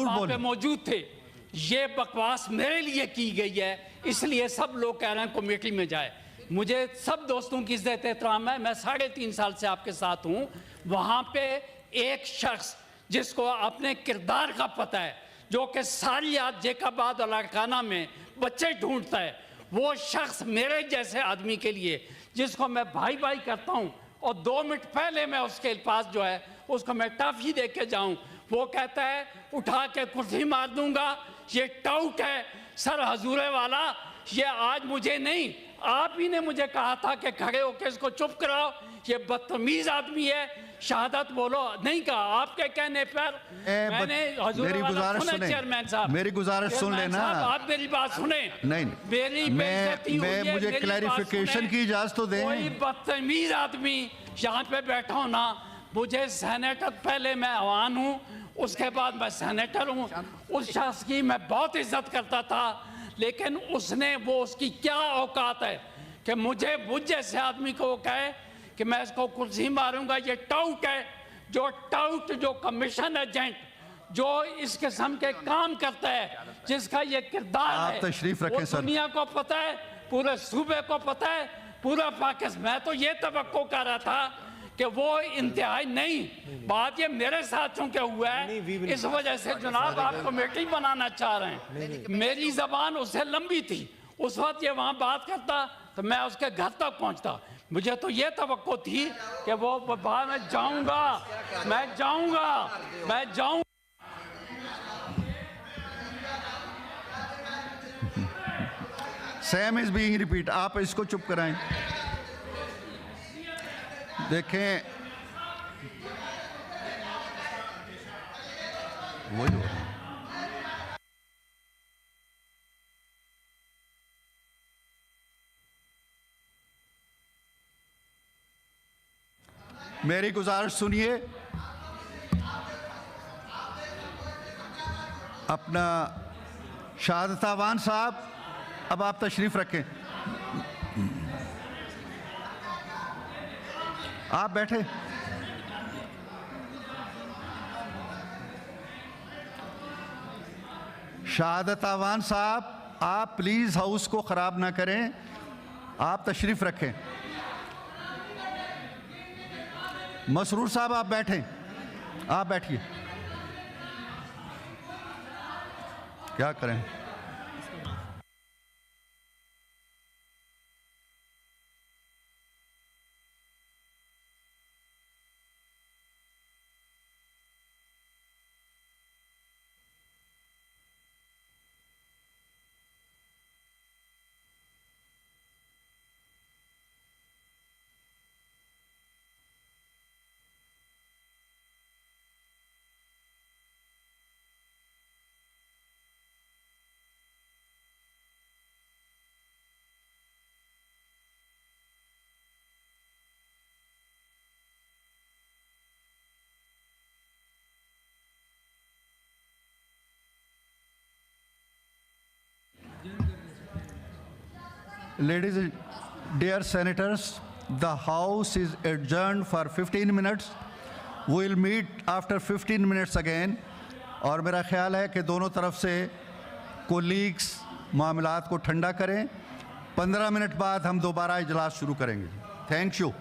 वहाँ पे मौजूद थे। ये बकवास मेरे लिए की गई है, इसलिए सब लोग कह रहे हैं कमेटी में जाए। मुझे सब दोस्तों की इज्जत एहतराम है, मैं 3.5 साल से आपके साथ हूँ। वहाँ पे एक शख्स जिसको अपने किरदार का पता है, जो कि सालियात जेकाबाद और लाड़काना में बच्चे ढूंढता है, वो शख्स मेरे जैसे आदमी के लिए, जिसको मैं भाई भाई करता हूँ, और 2 मिनट पहले मैं उसके पास जो है उसको मैं टॉफी दे के जाऊँ, वो कहता है उठा के कुर्सी मार दूंगा। ये टाउट है सर हजूरे वाला। ये आज मुझे नहीं, आप ही ने मुझे कहा था कि खड़े होकर इसको चुप कराओ। ये बदतमीज आदमी है, शहादत बोलो। नहीं कहा, आपके कहने पर मैंने हजूरे वाला सुने। चेयरमैन साहब, मेरी गुजारिश सुन लेना। आप मेरी बात सुने। नहीं, मेरी मैं मुझे क्लैरिफिकेशन की इजाजत तो दें। कोई बदतमीज आदमी यहाँ पे बैठा हो ना, मुझे सेनेटर, पहले मैं अवान हूँ, उसके बाद मैं सेनेटर हूँ। उस शख्स की मैं बहुत इज्जत करता था, लेकिन उसने, वो उसकी क्या औकात है कि मुझ जैसे आदमी को वो कहे कि मैं इसको कुर्सी मारूंगा। ये टाउट है, जो कमीशन एजेंट जो इस किस्म के काम करता है, जिसका ये किरदार है, तशरीफ रखें सर। दुनिया को पता है, पूरे सूबे को पता है, पूरा पाकिस्तान। मैं तो ये तवक्को कर रहा था कि वो इंतहाई नहीं, बात ये मेरे साथ चूंकि हुआ है, इस वजह से जनाब आप कमेटी बनाना चाह रहे हैं। मेरी जबान उससे लंबी थी, उस वक्त ये वहाँ बात करता तो मैं उसके घर तक पहुँचता। मुझे तो ये तवक्को थी कि वो बाहर मैं जाऊँगा। Sam is being repeat. आप इसको चुप कराएं। देखें, वही मेरी गुजारिश सुनिए। अपना शहादत अवान साहब, अब आप तशरीफ रखें। आप बैठे। शहादत अवान साहब, आप प्लीज हाउस को खराब ना करें, आप तशरीफ रखें। मसरूर साहब आप बैठें, आप बैठिए। क्या करें? Ladies and dear senators, the House is adjourned for 15 minutes. We will meet after 15 minutes again. और मेरा ख्याल है कि दोनों तरफ से कोलीग्स मामलात को ठंडा करें। 15 मिनट बाद हम दोबारा इजलास शुरू करेंगे। Thank you.